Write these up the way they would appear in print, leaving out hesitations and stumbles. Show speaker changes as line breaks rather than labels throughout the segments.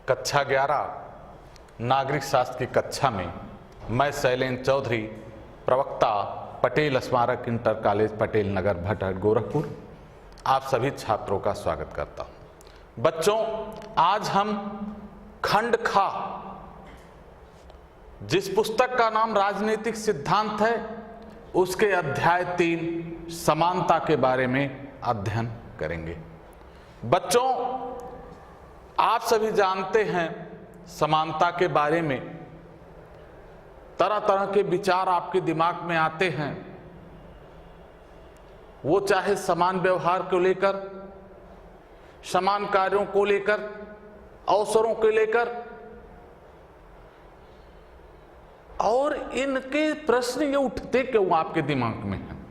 कक्षा 11 नागरिक शास्त्र की कक्षा में मैं शैलेंद्र चौधरी, प्रवक्ता, पटेल स्मारक इंटर कॉलेज पटेल नगर भटहट गोरखपुर, आप सभी छात्रों का स्वागत करता हूं। बच्चों, आज हम खंड खा, जिस पुस्तक का नाम राजनीतिक सिद्धांत है, उसके अध्याय 3 समानता के बारे में अध्ययन करेंगे। बच्चों, आप सभी जानते हैं समानता के बारे में तरह तरह के विचार आपके दिमाग में आते हैं। वो चाहे समान व्यवहार को लेकर, समान कार्यों को लेकर, अवसरों को लेकर, और इनके प्रश्न ये उठते क्यों आपके दिमाग में हैं?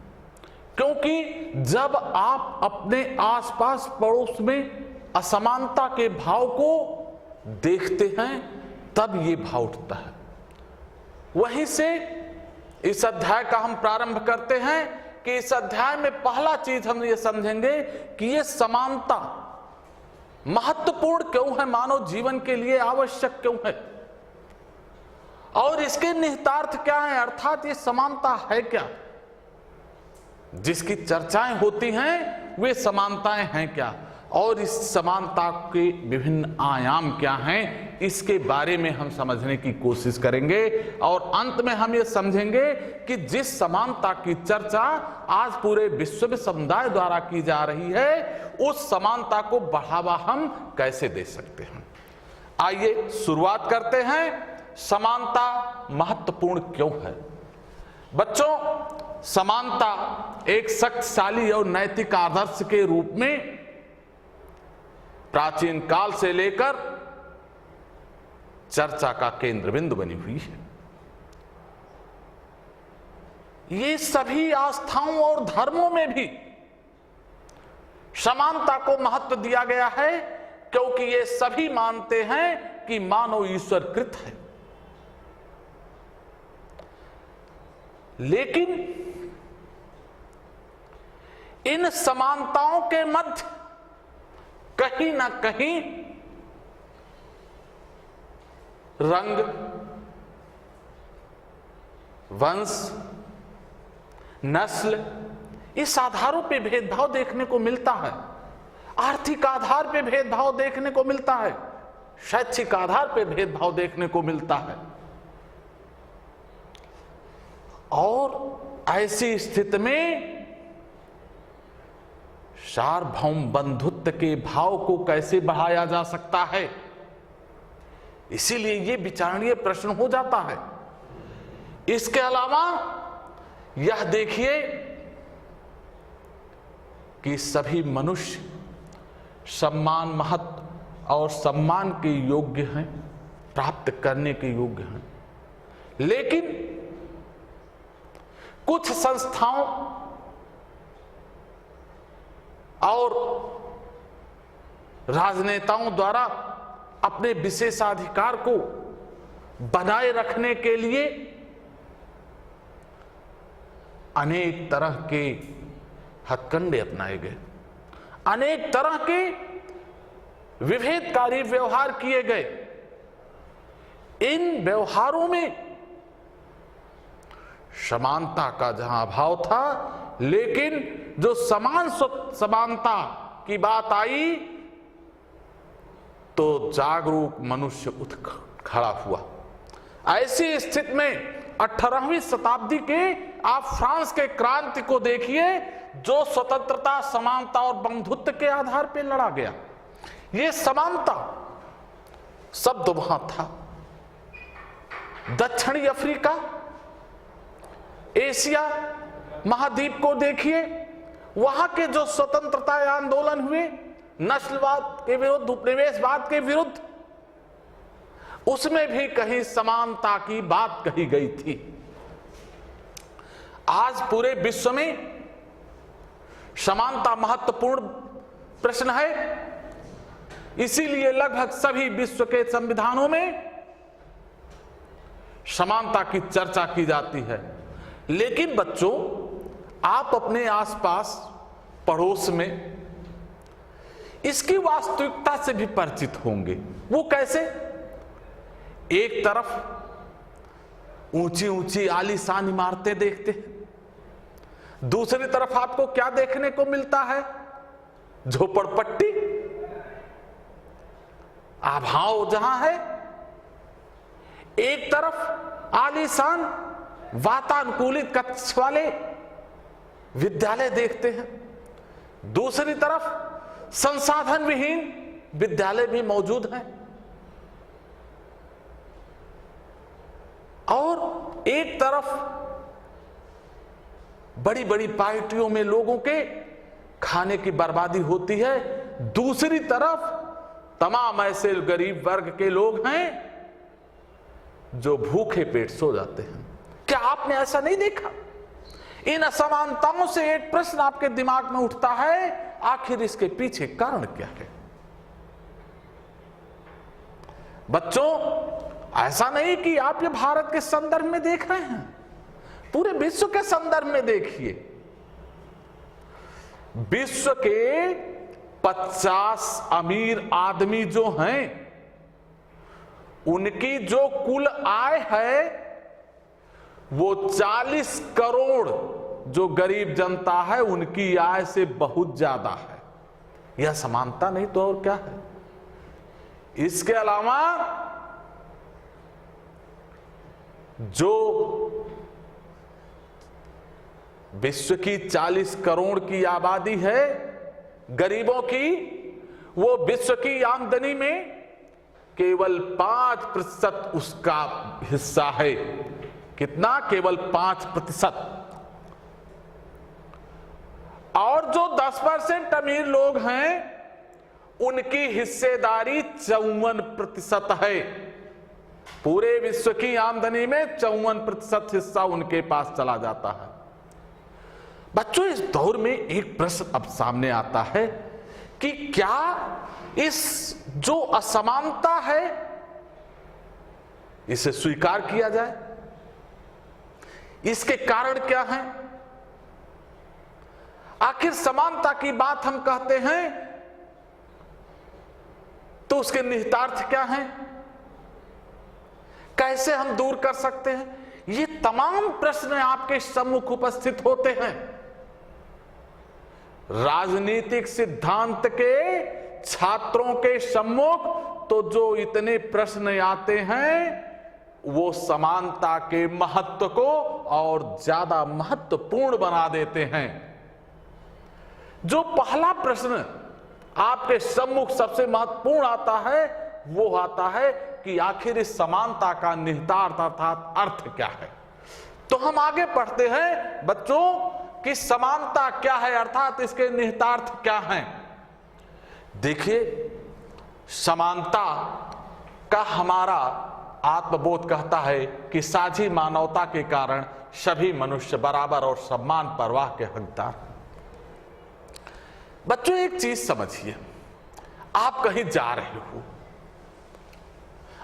क्योंकि जब आप अपने आसपास पड़ोस में असमानता के भाव को देखते हैं तब ये भाव उठता है। वहीं से इस अध्याय का हम प्रारंभ करते हैं कि इस अध्याय में पहला चीज हम ये समझेंगे कि ये समानता महत्वपूर्ण क्यों है, मानव जीवन के लिए आवश्यक क्यों है, और इसके निहितार्थ क्या है, अर्थात ये समानता है क्या। जिसकी चर्चाएं होती हैं वे समानताएं हैं क्या, और इस समानता के विभिन्न आयाम क्या हैं, इसके बारे में हम समझने की कोशिश करेंगे। और अंत में हम ये समझेंगे कि जिस समानता की चर्चा आज पूरे विश्व समुदाय द्वारा की जा रही है, उस समानता को बढ़ावा हम कैसे दे सकते हैं। आइए शुरुआत करते हैं। समानता महत्वपूर्ण क्यों है? बच्चों, समानता एक शक्तिशाली और नैतिक आदर्श के रूप में प्राचीन काल से लेकर चर्चा का केंद्र बिंदु बनी हुई है। ये सभी आस्थाओं और धर्मों में भी समानता को महत्व दिया गया है, क्योंकि ये सभी मानते हैं कि मानव ईश्वरकृत है। लेकिन इन समानताओं के मध्य कहीं ना कहीं रंग, वंश, नस्ल, इस आधारों पे भेदभाव देखने को मिलता है। आर्थिक आधार पे भेदभाव देखने को मिलता है, शैक्षिक आधार पे भेदभाव देखने को मिलता है। और ऐसी स्थिति में सार्वभौम बंधुत्व के भाव को कैसे बढ़ाया जा सकता है, इसीलिए ये विचारणीय प्रश्न हो जाता है। इसके अलावा यह देखिए कि सभी मनुष्य सम्मान, महत्व और सम्मान के योग्य हैं, प्राप्त करने के योग्य हैं। लेकिन कुछ संस्थाओं और राजनेताओं द्वारा अपने विशेषाधिकार को बनाए रखने के लिए अनेक तरह के हथकंडे अपनाए गए, अनेक तरह के विभेदकारी व्यवहार किए गए। इन व्यवहारों में समानता का जहां अभाव था, लेकिन जो समानता की बात आई तो जागरूक मनुष्य उठ खड़ा हुआ। ऐसी स्थिति में 18वीं शताब्दी के आप फ्रांस के क्रांति को देखिए, जो स्वतंत्रता, समानता और बंधुत्व के आधार पर लड़ा गया। ये समानता शब्द वहां था। दक्षिणी अफ्रीका, एशिया महाद्वीप को देखिए, वहां के जो स्वतंत्रता आंदोलन हुए, नस्लवाद के विरुद्ध, उपनिवेशवाद के विरुद्ध, उसमें भी कहीं समानता की बात कही गई थी। आज पूरे विश्व में समानता महत्वपूर्ण प्रश्न है, इसीलिए लगभग सभी विश्व के संविधानों में समानता की चर्चा की जाती है। लेकिन बच्चों, आप अपने आसपास पड़ोस में इसकी वास्तविकता से भी परिचित होंगे। वो कैसे? एक तरफ ऊंची ऊंची आलीशान इमारतें देखते हैं, दूसरी तरफ आपको क्या देखने को मिलता है? झोपड़पट्टी, अभाव जहां है। एक तरफ आलीशान वातानुकूलित कक्ष वाले विद्यालय देखते हैं, दूसरी तरफ संसाधन विहीन विद्यालय भी मौजूद हैं, और एक तरफ बड़ी बड़ी पार्टियों में लोगों के खाने की बर्बादी होती है, दूसरी तरफ तमाम ऐसे गरीब वर्ग के लोग हैं जो भूखे पेट सो जाते हैं। क्या आपने ऐसा नहीं देखा? इन असमानताओं से एक प्रश्न आपके दिमाग में उठता है, आखिर इसके पीछे कारण क्या है? बच्चों, ऐसा नहीं कि आप ये भारत के संदर्भ में देख रहे हैं, पूरे विश्व के संदर्भ में देखिए। विश्व के 50 अमीर आदमी जो हैं, उनकी जो कुल आय है वो 40 करोड़ जो गरीब जनता है उनकी आय से बहुत ज्यादा है। यह समानता नहीं तो और क्या है? इसके अलावा जो विश्व की 40 करोड़ की आबादी है गरीबों की, वो विश्व की आमदनी में केवल 5% उसका हिस्सा है। कितना? केवल 5%। और जो 10% अमीर लोग हैं उनकी हिस्सेदारी 54% है। पूरे विश्व की आमदनी में 54% हिस्सा उनके पास चला जाता है। बच्चों, इस दौर में एक प्रश्न अब सामने आता है कि क्या इस जो असमानता है इसे स्वीकार किया जाए? इसके कारण क्या हैं? आखिर समानता की बात हम कहते हैं तो उसके निहितार्थ क्या हैं? कैसे हम दूर कर सकते हैं? ये तमाम प्रश्न आपके सम्मुख उपस्थित होते हैं। राजनीतिक सिद्धांत के छात्रों के सम्मुख तो जो इतने प्रश्न आते हैं वो समानता के महत्व को और ज्यादा महत्वपूर्ण बना देते हैं। जो पहला प्रश्न आपके सम्मुख सबसे महत्वपूर्ण आता है वो आता है कि आखिर इस समानता का निहितार्थ अर्थात अर्थ क्या है। तो हम आगे पढ़ते हैं बच्चों कि समानता क्या है अर्थात इसके निहितार्थ क्या हैं। देखिए, समानता का हमारा आत्मबोध कहता है कि साझी मानवता के कारण सभी मनुष्य बराबर और सम्मान परवाह के हकदार हैं। बच्चों, एक चीज समझिए, आप कहीं जा रहे हो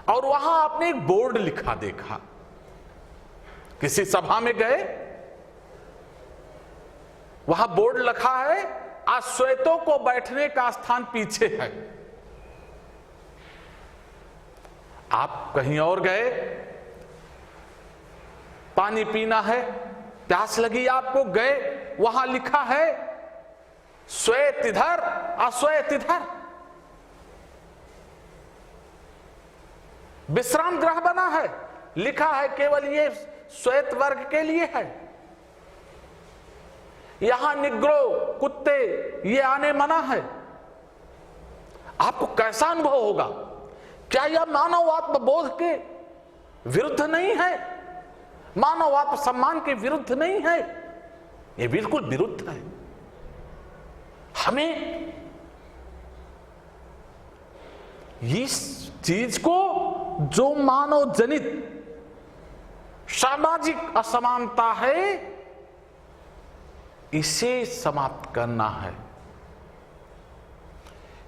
और वहां आपने एक बोर्ड लिखा देखा, किसी सभा में गए, वहां बोर्ड लिखा है अश्वेतों को बैठने का स्थान पीछे है। आप कहीं और गए, पानी पीना है, प्यास लगी आपको, गए, वहां लिखा है श्वेत इधर अश्वेत इधर। विश्राम गृह बना है, लिखा है केवल ये श्वेत वर्ग के लिए है, यहां निग्रो कुत्ते ये आने मना है। आपको कैसा अनुभव होगा? क्या यह मानव आत्मबोध के विरुद्ध नहीं है? मानव आत्म सम्मान के विरुद्ध नहीं है? यह बिल्कुल विरुद्ध है। हमें इस चीज को, जो मानव जनित सामाजिक असमानता है, इसे समाप्त करना है।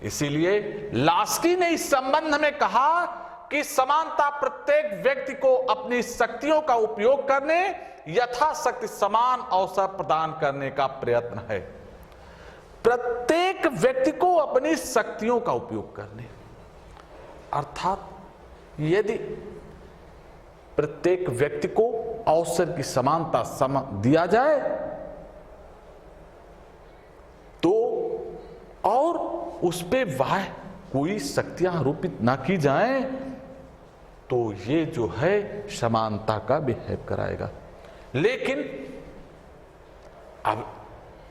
इसीलिए लास्की ने इस संबंध में कहा कि समानता प्रत्येक व्यक्ति को अपनी शक्तियों का उपयोग करने, यथाशक्ति समान अवसर प्रदान करने का प्रयत्न है। प्रत्येक व्यक्ति को अपनी शक्तियों का उपयोग करने, अर्थात यदि प्रत्येक व्यक्ति को अवसर की समानता दिया जाए तो, और उस पे वह कोई शक्तियां आरोपित ना की जाए, तो ये जो है समानता का बिहेव कराएगा। लेकिन अब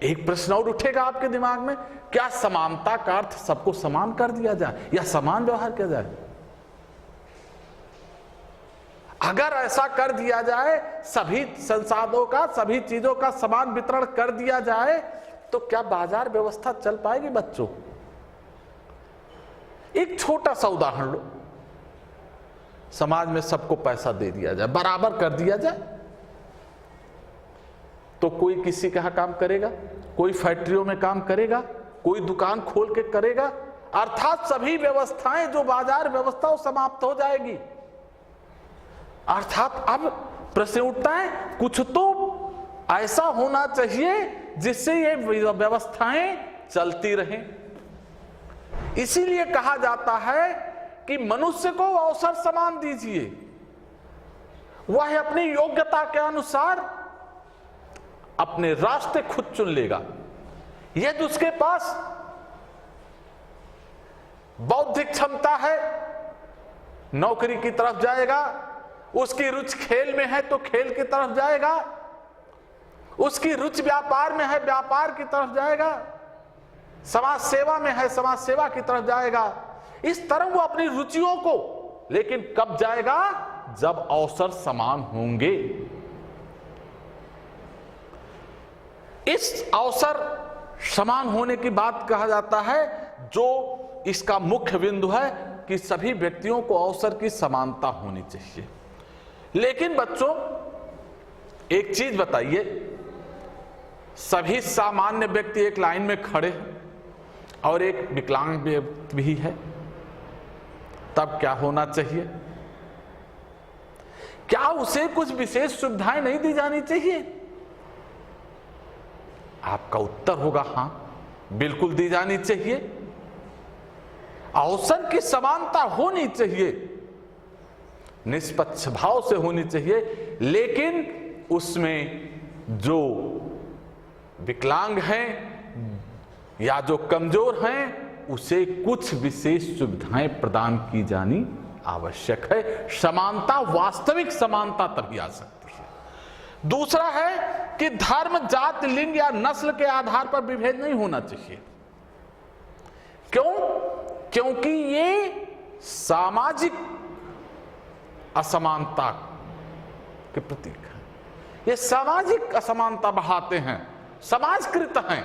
एक प्रश्न और उठेगा आपके दिमाग में, क्या समानता का अर्थ सबको समान कर दिया जाए या समान व्यवहार किया जाए? अगर ऐसा कर दिया जाए, सभी संसाधनों का, सभी चीजों का समान वितरण कर दिया जाए, तो क्या बाजार व्यवस्था चल पाएगी बच्चों? एक छोटा सा उदाहरण लो, समाज में सबको पैसा दे दिया जाए, बराबर कर दिया जाए, तो कोई किसी के यहां काम करेगा, कोई फैक्ट्रियों में काम करेगा, कोई दुकान खोल के करेगा, अर्थात सभी व्यवस्थाएं जो बाजार व्यवस्था वो समाप्त हो जाएगी। अर्थात अब प्रश्न उठता है, कुछ तो ऐसा होना चाहिए जिससे ये व्यवस्थाएं चलती रहें। इसीलिए कहा जाता है कि मनुष्य को अवसर समान दीजिए, वह अपनी योग्यता के अनुसार अपने रास्ते खुद चुन लेगा। यदि उसके पास बौद्धिक क्षमता है, नौकरी की तरफ जाएगा, उसकी रुचि खेल में है तो खेल की तरफ जाएगा, उसकी रुचि व्यापार में है व्यापार की तरफ जाएगा, समाज सेवा में है समाज सेवा की तरफ जाएगा। इस तरह वो अपनी रुचियों को, लेकिन कब जाएगा? जब अवसर समान होंगे। इस अवसर समान होने की बात कहा जाता है, जो इसका मुख्य बिंदु है कि सभी व्यक्तियों को अवसर की समानता होनी चाहिए। लेकिन बच्चों एक चीज बताइए, सभी सामान्य व्यक्ति एक लाइन में खड़े हैं और एक विकलांग व्यक्ति भी है, तब क्या होना चाहिए? क्या उसे कुछ विशेष सुविधाएं नहीं दी जानी चाहिए? आपका उत्तर होगा हां, बिल्कुल दी जानी चाहिए। अवसर की समानता होनी चाहिए, निष्पक्ष भाव से होनी चाहिए, लेकिन उसमें जो विकलांग हैं या जो कमजोर हैं उसे कुछ विशेष सुविधाएं प्रदान की जानी आवश्यक है। समानता, वास्तविक समानता तभी आ सकती है। दूसरा है कि धर्म, जाति, लिंग या नस्ल के आधार पर विभेद नहीं होना चाहिए। क्यों? क्योंकि ये सामाजिक असमानता के प्रतीक हैं। ये सामाजिक असमानता बढ़ाते हैं, समाजकृत हैं।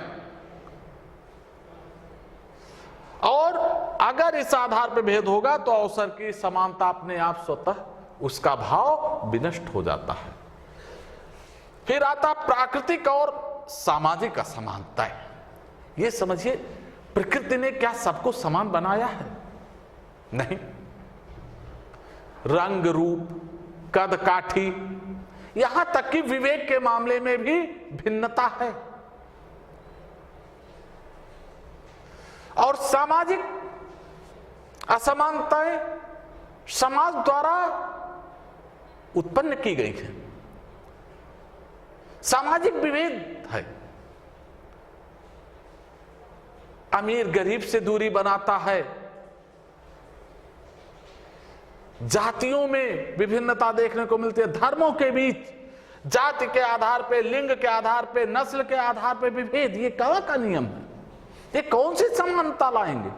और अगर इस आधार पर भेद होगा तो अवसर की समानता अपने आप स्वतः उसका भाव विनष्ट हो जाता है। फिर आता प्राकृतिक और सामाजिक असमानताएं। ये समझिए, प्रकृति ने क्या सबको समान बनाया है? नहीं। रंग, रूप, कद काठी, यहां तक कि विवेक के मामले में भी भिन्नता है। और सामाजिक असमानताएं समाज द्वारा उत्पन्न की गई है। सामाजिक विभेद है, अमीर गरीब से दूरी बनाता है, जातियों में विभिन्नता देखने को मिलती है, धर्मों के बीच जाति के आधार पे, लिंग के आधार पे, नस्ल के आधार पे विभेद, ये कहाँ का नियम है? ये कौन सी समानता लाएंगे?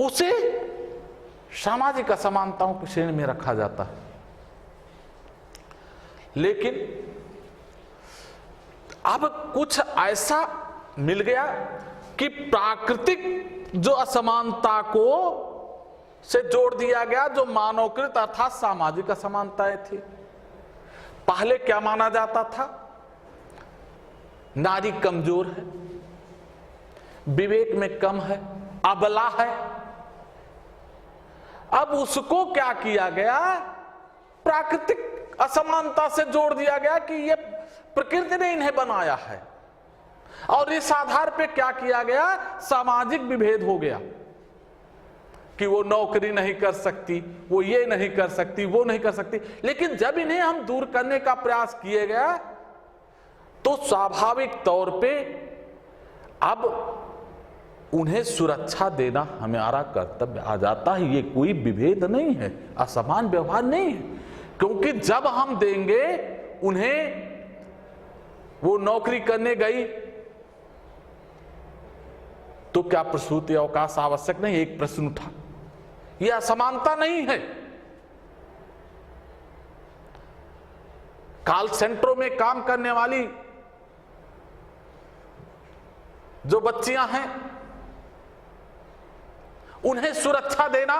उसे सामाजिक असमानताओं की श्रेणी में रखा जाता है। लेकिन अब कुछ ऐसा मिल गया कि प्राकृतिक जो असमानता को से जोड़ दिया गया, जो मानवकृत अर्थात सामाजिक असमानताएं थी। पहले क्या माना जाता था? नारी कमजोर है, विवेक में कम है, अबला है। अब उसको क्या किया गया? प्राकृतिक असमानता से जोड़ दिया गया कि ये प्रकृति ने इन्हें बनाया है। और इस आधार पे क्या किया गया, सामाजिक विभेद हो गया कि वो नौकरी नहीं कर सकती, वो ये नहीं कर सकती, वो नहीं कर सकती। लेकिन जब इन्हें हम दूर करने का प्रयास किए गया तो स्वाभाविक तौर पे अब उन्हें सुरक्षा देना हमारा कर्तव्य आ जाता है। ये कोई विभेद नहीं है, असमान व्यवहार नहीं है, क्योंकि जब हम देंगे उन्हें, वो नौकरी करने गई तो क्या प्रसूति अवकाश आवश्यक नहीं? एक प्रश्न उठा। यह असमानता नहीं है। कॉल सेंटरों में काम करने वाली जो बच्चियां हैं, उन्हें सुरक्षा देना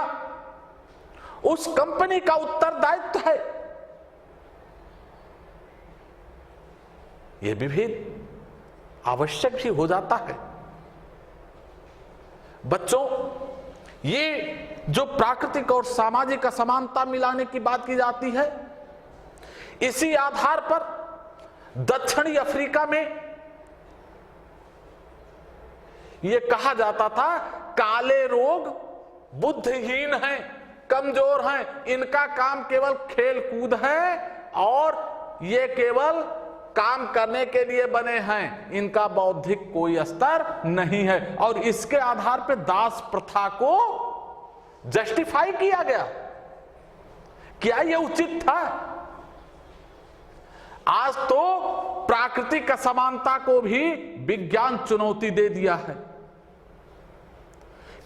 उस कंपनी का उत्तरदायित्व है। यह विभेद आवश्यक भी हो जाता है। बच्चों, ये जो प्राकृतिक और सामाजिक असमानता मिलाने की बात की जाती है, इसी आधार पर दक्षिणी अफ्रीका में यह कहा जाता था काले रोग बुद्धिहीन हैं, कमजोर हैं, इनका काम केवल खेल कूद है और ये केवल काम करने के लिए बने हैं, इनका बौद्धिक कोई स्तर नहीं है। और इसके आधार पर दास प्रथा को जस्टिफाई किया गया। क्या यह उचित था? आज तो प्राकृतिक असमानता को भी विज्ञान चुनौती दे दिया है,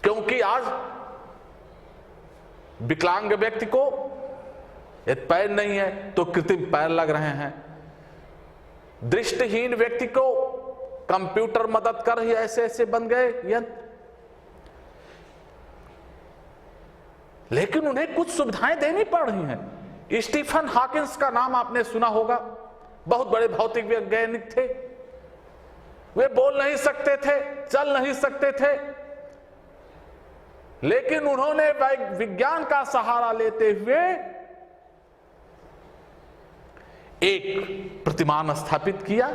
क्योंकि आज विकलांग व्यक्ति को एक पैर नहीं है तो कृत्रिम पैर लग रहे हैं, दृष्टिहीन व्यक्ति को कंप्यूटर मदद कर रही है, ऐसे ऐसे बन गए यंत्र। लेकिन उन्हें कुछ सुविधाएं देनी पड़ रही हैं। स्टीफन हॉकिंस का नाम आपने सुना होगा, बहुत बड़े भौतिक वैज्ञानिक थे। वे बोल नहीं सकते थे, चल नहीं सकते थे, लेकिन उन्होंने विज्ञान का सहारा लेते हुए एक प्रतिमान स्थापित किया।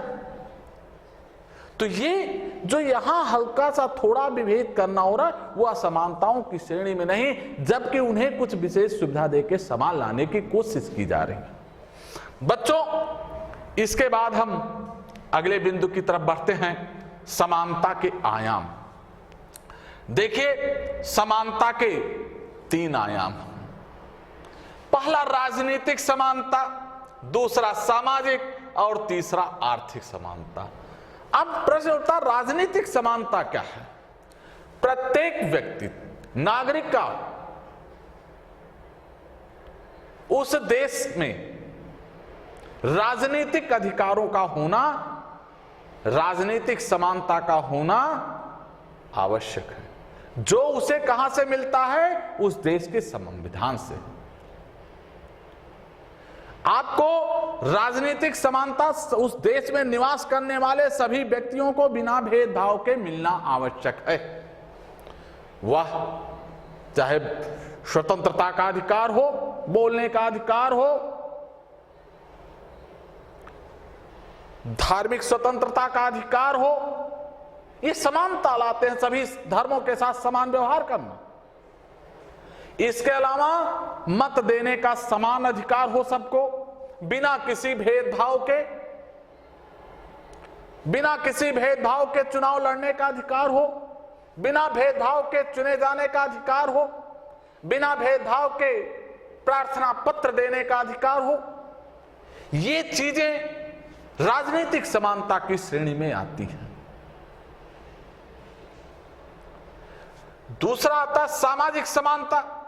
तो ये जो यहां हल्का सा थोड़ा विभेद करना हो रहा है, वो असमानताओं की श्रेणी में नहीं, जबकि उन्हें कुछ विशेष सुविधा देकर समान लाने की कोशिश की जा रही है। बच्चों, इसके बाद हम अगले बिंदु की तरफ बढ़ते हैं, समानता के आयाम। देखिए, समानता के 3 आयाम। पहला राजनीतिक समानता, दूसरा सामाजिक और तीसरा आर्थिक समानता। अब प्रश्न उठता, राजनीतिक समानता क्या है? प्रत्येक व्यक्ति, नागरिक का उस देश में राजनीतिक अधिकारों का होना, राजनीतिक समानता का होना आवश्यक है, जो उसे कहां से मिलता है? उस देश के संविधान से। आपको राजनीतिक समानता उस देश में निवास करने वाले सभी व्यक्तियों को बिना भेदभाव के मिलना आवश्यक है। वह चाहे स्वतंत्रता का अधिकार हो, बोलने का अधिकार हो, धार्मिक स्वतंत्रता का अधिकार हो, ये समानता लाते हैं, सभी धर्मों के साथ समान व्यवहार करना। इसके अलावा मत देने का समान अधिकार हो सबको, बिना किसी भेदभाव के, बिना किसी भेदभाव के चुनाव लड़ने का अधिकार हो, बिना भेदभाव के चुने जाने का अधिकार हो, बिना भेदभाव के प्रार्थना पत्र देने का अधिकार हो। ये चीजें राजनीतिक समानता की श्रेणी में आती है। दूसरा आता सामाजिक समानता,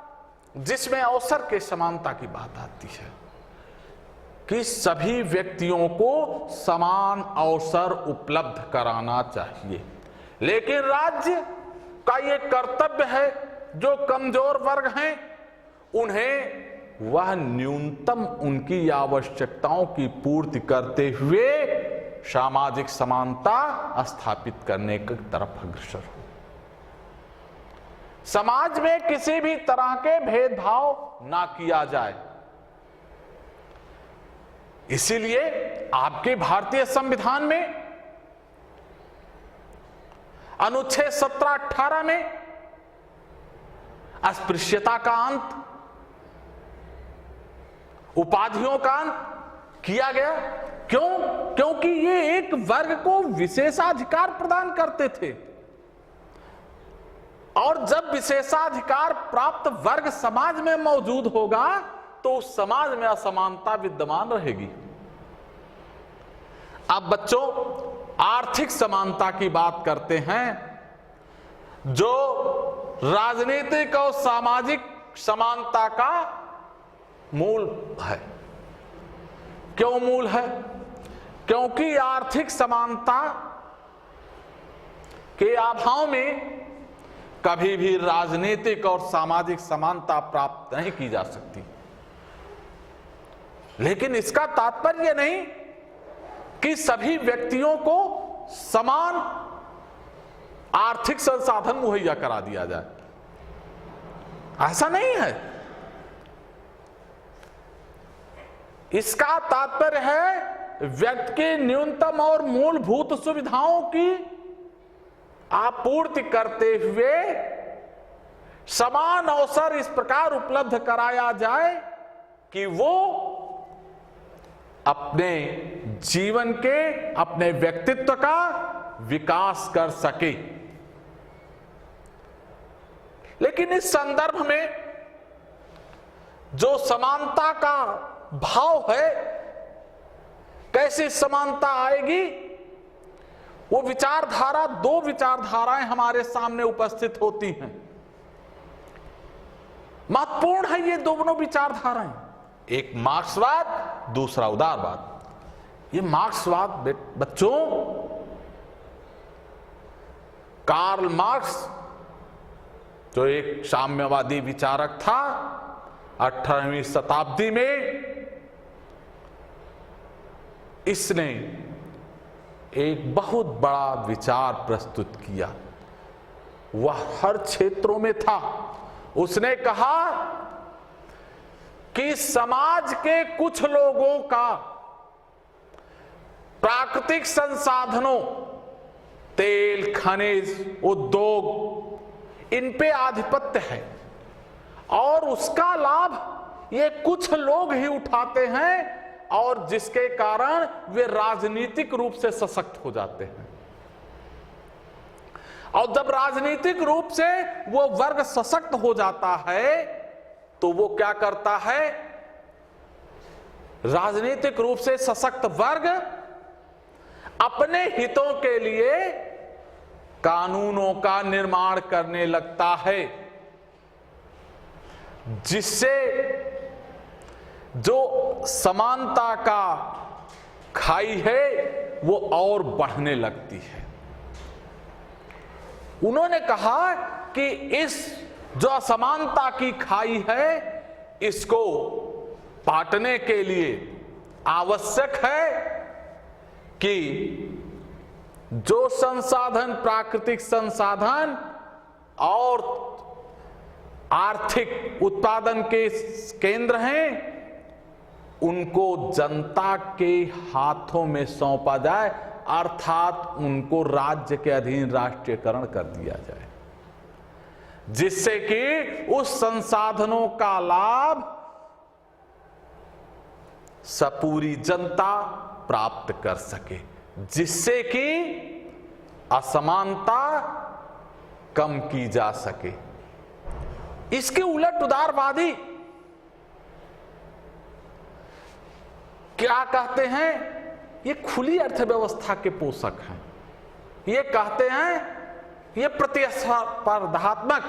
जिसमें अवसर के समानता की बात आती है कि सभी व्यक्तियों को समान अवसर उपलब्ध कराना चाहिए। लेकिन राज्य का यह कर्तव्य है, जो कमजोर वर्ग हैं उन्हें वह न्यूनतम उनकी आवश्यकताओं की पूर्ति करते हुए सामाजिक समानता स्थापित करने की तरफ अग्रसर हो। समाज में किसी भी तरह के भेदभाव ना किया जाए। इसीलिए आपके भारतीय संविधान में अनुच्छेद 17-18 में अस्पृश्यता का अंत, उपाधियों का अंत किया गया। क्यों? क्योंकि ये एक वर्ग को विशेषाधिकार प्रदान करते थे, और जब विशेषाधिकार प्राप्त वर्ग समाज में मौजूद होगा तो उस समाज में असमानता विद्यमान रहेगी। अब बच्चों, आर्थिक समानता की बात करते हैं, जो राजनीतिक और सामाजिक समानता का मूल है। क्यों मूल है? क्योंकि आर्थिक समानता के अभाव में कभी भी राजनीतिक और सामाजिक समानता प्राप्त नहीं की जा सकती। लेकिन इसका तात्पर्य नहीं कि सभी व्यक्तियों को समान आर्थिक संसाधन मुहैया करा दिया जाए, ऐसा नहीं है। इसका तात्पर्य है व्यक्ति के न्यूनतम और मूलभूत सुविधाओं की आपूर्ति करते हुए समान अवसर इस प्रकार उपलब्ध कराया जाए कि वो अपने जीवन के, अपने व्यक्तित्व का विकास कर सके। लेकिन इस संदर्भ में जो समानता का भाव है, कैसी समानता आएगी, वो विचारधारा, दो विचारधाराएं हमारे सामने उपस्थित होती हैं। महत्वपूर्ण है ये दोनों विचारधाराएं, एक मार्क्सवाद, दूसरा उदारवाद। ये मार्क्सवाद बच्चों, कार्ल मार्क्स जो एक साम्यवादी विचारक था 18वीं शताब्दी में, इसने एक बहुत बड़ा विचार प्रस्तुत किया। वह हर क्षेत्रों में था। उसने कहा कि समाज के कुछ लोगों का प्राकृतिक संसाधनों, तेल, खनिज, उद्योग, इन पे आधिपत्य है और उसका लाभ ये कुछ लोग ही उठाते हैं, और जिसके कारण वे राजनीतिक रूप से सशक्त हो जाते हैं। और जब राजनीतिक रूप से वो वर्ग सशक्त हो जाता है तो वो क्या करता है? राजनीतिक रूप से सशक्त वर्ग अपने हितों के लिए कानूनों का निर्माण करने लगता है, जिससे जो समानता का खाई है वो और बढ़ने लगती है। उन्होंने कहा कि इस जो असमानता की खाई है, इसको पाटने के लिए आवश्यक है कि जो संसाधन, प्राकृतिक संसाधन और आर्थिक उत्पादन के केंद्र हैं, उनको जनता के हाथों में सौंपा जाए, अर्थात उनको राज्य के अधीन राष्ट्रीयकरण कर दिया जाए, जिससे कि उस संसाधनों का लाभ सपूरी जनता प्राप्त कर सके, जिससे कि असमानता कम की जा सके। इसके उलट उदारवादी क्या कहते हैं? ये खुली अर्थव्यवस्था के पोषक हैं। ये कहते हैं ये प्रतिस्पर्धात्मक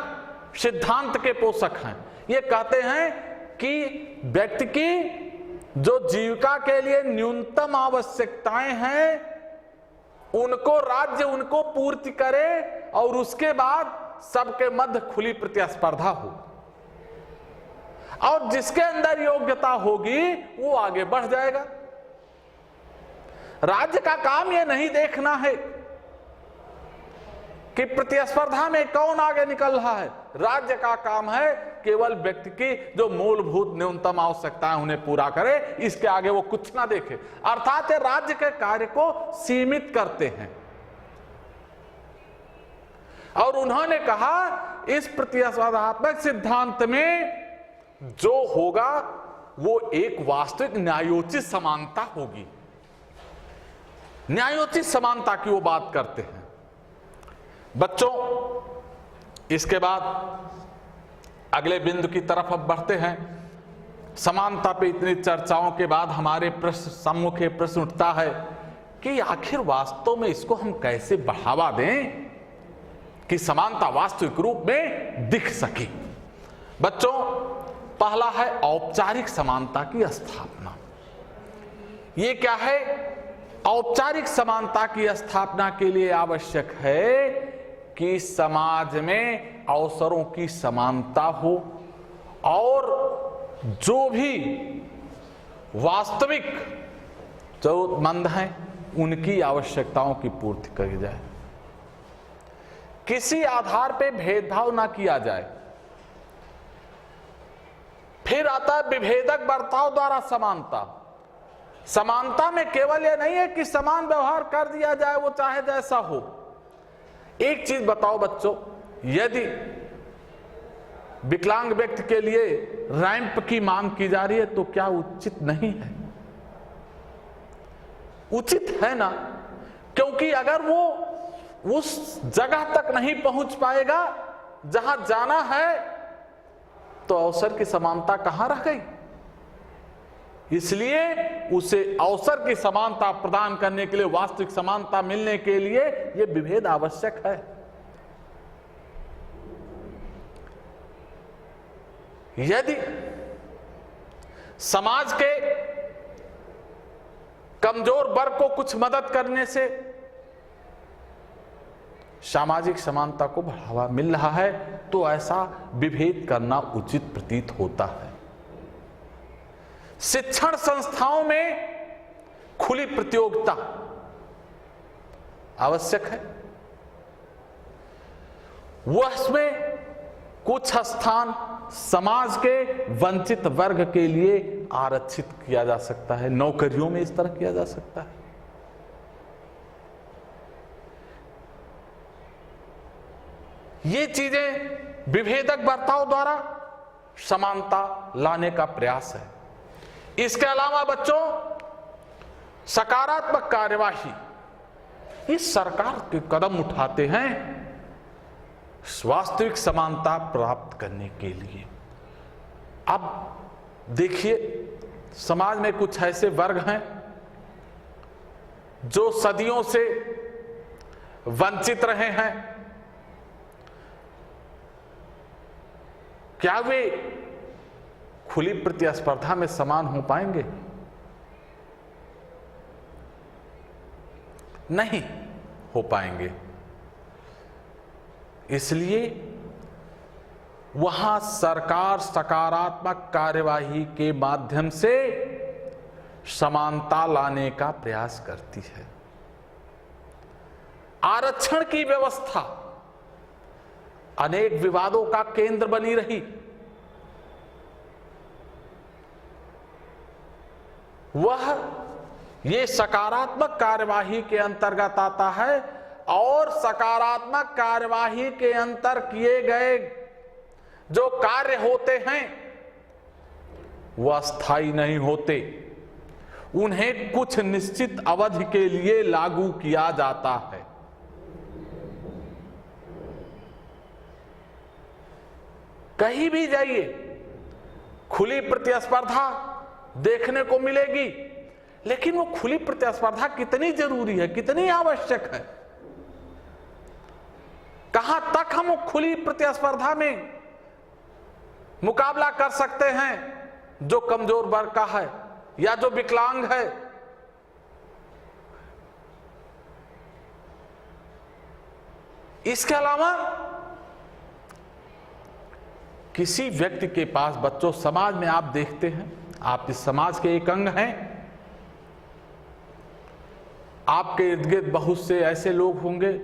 सिद्धांत के पोषक हैं। ये कहते हैं कि व्यक्ति की जो जीविका के लिए न्यूनतम आवश्यकताएं हैं, उनको राज्य उनको पूर्ति करे और उसके बाद सबके मध्य खुली प्रतिस्पर्धा हो, और जिसके अंदर योग्यता होगी वो आगे बढ़ जाएगा। राज्य का काम यह नहीं देखना है कि प्रतिस्पर्धा में कौन आगे निकल रहा है। राज्य का काम है केवल व्यक्ति की जो मूलभूत न्यूनतम आवश्यकताएं उन्हें पूरा करे, इसके आगे वो कुछ ना देखे। अर्थात राज्य के कार्य को सीमित करते हैं। और उन्होंने कहा इस प्रतिस्पर्धात्मक सिद्धांत में जो होगा वो एक वास्तविक न्यायोचित समानता होगी। न्यायोचित समानता की वो बात करते हैं। बच्चों, इसके बाद अगले बिंदु की तरफ अब बढ़ते हैं। समानता पे इतनी चर्चाओं के बाद हमारे प्रश्न सम्मुख प्रश्न उठता है कि आखिर वास्तव में इसको हम कैसे बढ़ावा दें कि समानता वास्तविक रूप में दिख सके। बच्चों, पहला है औपचारिक समानता की स्थापना। ये क्या है? औपचारिक समानता की स्थापना के लिए आवश्यक है कि समाज में अवसरों की समानता हो और जो भी वास्तविक जरूरतमंद हैं उनकी आवश्यकताओं की पूर्ति की जाए। किसी आधार पे भेदभाव ना किया जाए। फिर आता है विभेदक बर्ताव द्वारा समानता। समानता में केवल यह नहीं है कि समान व्यवहार कर दिया जाए, वो चाहे जैसा हो। एक चीज बताओ बच्चों, यदि विकलांग व्यक्ति के लिए रैंप की मांग की जा रही है तो क्या उचित नहीं है? उचित है ना, क्योंकि अगर वो उस जगह तक नहीं पहुंच पाएगा जहां जाना है तो अवसर की समानता कहां रह गई? इसलिए उसे अवसर की समानता प्रदान करने के लिए, वास्तविक समानता मिलने के लिए यह विभेद आवश्यक है। यदि समाज के कमजोर वर्ग को कुछ मदद करने से सामाजिक समानता को बढ़ावा मिल रहा है तो ऐसा विभेद करना उचित प्रतीत होता है। शिक्षण संस्थाओं में खुली प्रतियोगिता आवश्यक है। उसमें कुछ स्थान समाज के वंचित वर्ग के लिए आरक्षित किया जा सकता है। नौकरियों में इस तरह किया जा सकता है। ये चीजें विभेदक बर्ताव द्वारा समानता लाने का प्रयास है। इसके अलावा बच्चों, सकारात्मक कार्यवाही। इस सरकार के कदम उठाते हैं वास्तविक समानता प्राप्त करने के लिए। अब देखिए, समाज में कुछ ऐसे वर्ग हैं जो सदियों से वंचित रहे हैं। क्या वे खुली प्रतिस्पर्धा में समान हो पाएंगे? नहीं हो पाएंगे। इसलिए वहां सरकार सकारात्मक कार्यवाही के माध्यम से समानता लाने का प्रयास करती है। आरक्षण की व्यवस्था अनेक विवादों का केंद्र बनी रही। वह ये सकारात्मक कार्यवाही के अंतर्गत आता है और सकारात्मक कार्यवाही के अंतर किए गए जो कार्य होते हैं वह अस्थायी नहीं होते। उन्हें कुछ निश्चित अवधि के लिए लागू किया जाता है। कहीं भी जाइए खुली प्रतिस्पर्धा देखने को मिलेगी, लेकिन वो खुली प्रतिस्पर्धा कितनी जरूरी है, कितनी आवश्यक है? कहां तक हम खुली प्रतिस्पर्धा में मुकाबला कर सकते हैं जो कमजोर वर्ग का है या जो विकलांग है? इसके अलावा किसी व्यक्ति के पास, बच्चों समाज में आप देखते हैं, आप इस समाज के एक अंग हैं, आपके इर्द गिर्द बहुत से ऐसे लोग होंगे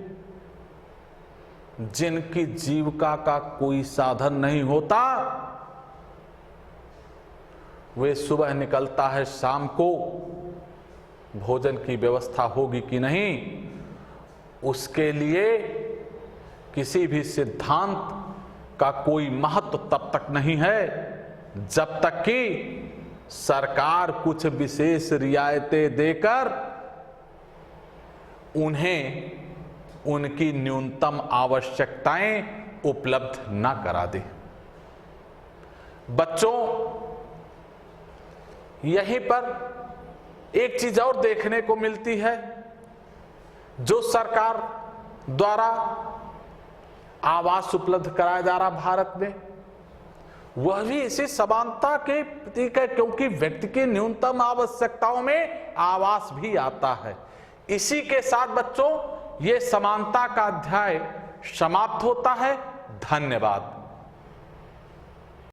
जिनकी जीविका का कोई साधन नहीं होता। वे सुबह निकलता है, शाम को भोजन की व्यवस्था होगी कि नहीं, उसके लिए किसी भी सिद्धांत का कोई महत्व तब तक नहीं है जब तक कि सरकार कुछ विशेष रियायतें देकर उन्हें उनकी न्यूनतम आवश्यकताएं उपलब्ध ना करा दे। बच्चों, यहीं पर एक चीज और देखने को मिलती है, जो सरकार द्वारा आवास उपलब्ध कराया जा रहा भारत में, वह भी इसी समानता के प्रतीक है, क्योंकि व्यक्ति की न्यूनतम आवश्यकताओं में आवास भी आता है। इसी के साथ बच्चों, ये समानता का अध्याय समाप्त होता है। धन्यवाद।